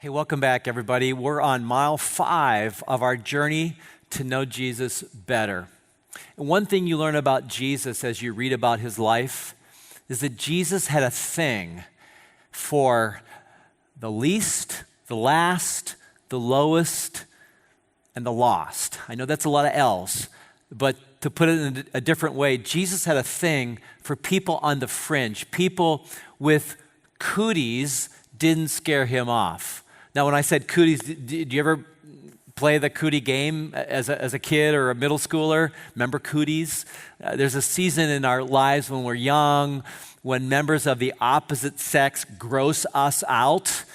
Hey, welcome back, everybody. We're on mile 5 of our journey to know Jesus better. And one thing you learn about Jesus as you read about his life is that Jesus had a thing for the least, the last, the lowest, and the lost. I know that's a lot of L's, but to put it in a different way, Jesus had a thing for people on the fringe. People with cooties didn't scare him off. Now, when I said cooties, did you ever play the cootie game as a kid or a middle schooler? Remember cooties? There's a season in our lives when we're young, when members of the opposite sex gross us out.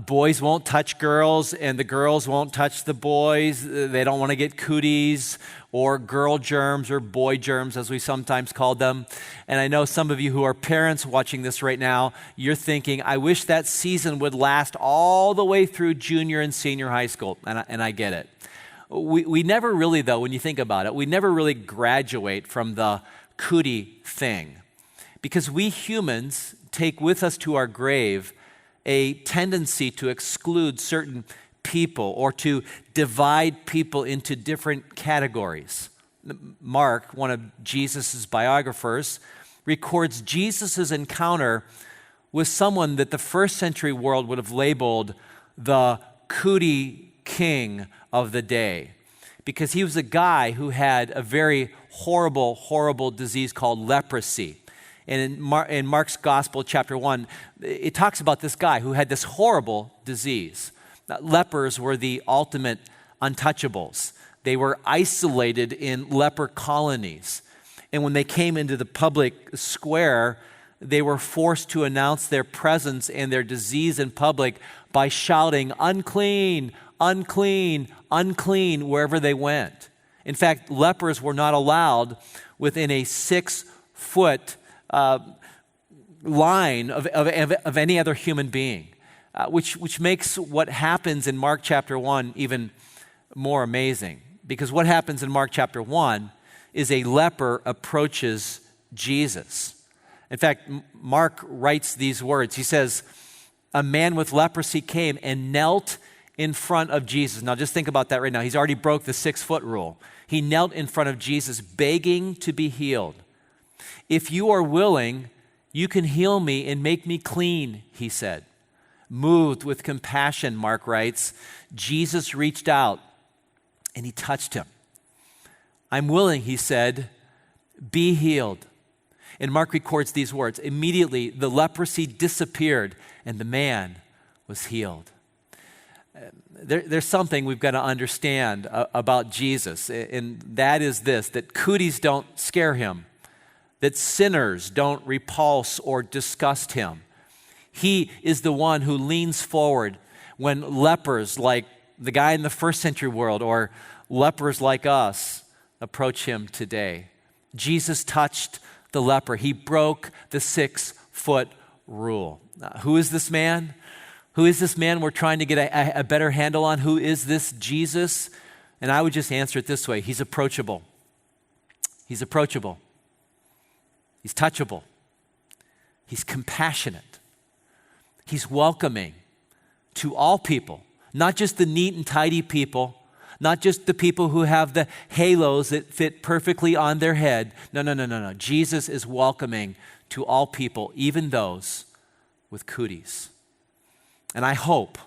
Boys won't touch girls, and the girls won't touch the boys. They don't want to get cooties or girl germs or boy germs, as we sometimes call them. And I know some of you who are parents watching this right now, you're thinking, I wish that season would last all the way through junior and senior high school, and I get it. We never really, though, when you think about it, we never really graduate from the cootie thing, because we humans take with us to our grave a tendency to exclude certain people or to divide people into different categories. Mark, one of Jesus' biographers, records Jesus' encounter with someone that the first century world would have labeled the cootie king of the day, because he was a guy who had a very horrible, horrible disease called leprosy. And in Mark's Gospel, chapter 1, it talks about this guy who had this horrible disease. Lepers were the ultimate untouchables. They were isolated in leper colonies. And when they came into the public square, they were forced to announce their presence and their disease in public by shouting, "Unclean, unclean, unclean," wherever they went. In fact, lepers were not allowed within a 6-foot line of any other human being, which makes what happens in Mark chapter 1 even more amazing. Because what happens in Mark chapter 1 is a leper approaches Jesus. In fact, Mark writes these words. He says, a man with leprosy came and knelt in front of Jesus. Now just think about that right now. He's already broke the 6-foot rule. He knelt in front of Jesus, begging to be healed. "If you are willing, you can heal me and make me clean," he said. Moved with compassion, Mark writes, Jesus reached out and he touched him. "I'm willing," he said, "be healed." And Mark records these words. Immediately, the leprosy disappeared and the man was healed. There's something we've got to understand about Jesus, and that is this, that cooties don't scare him, that sinners don't repulse or disgust him. He is the one who leans forward when lepers like the guy in the first century world or lepers like us approach him today. Jesus touched the leper. He broke the 6-foot rule. Who is this man? Who is this man we're trying to get a better handle on? Who is this Jesus? And I would just answer it this way. He's approachable. He's approachable. He's touchable. He's compassionate. He's welcoming to all people, not just the neat and tidy people, not just the people who have the halos that fit perfectly on their head. No. Jesus is welcoming to all people, even those with cooties. And I hope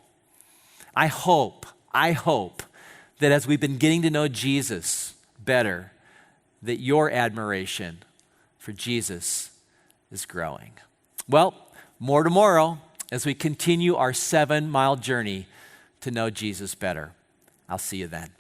that as we've been getting to know Jesus better, that your admiration for Jesus is growing. Well, more tomorrow as we continue our 7-mile journey to know Jesus better. I'll see you then.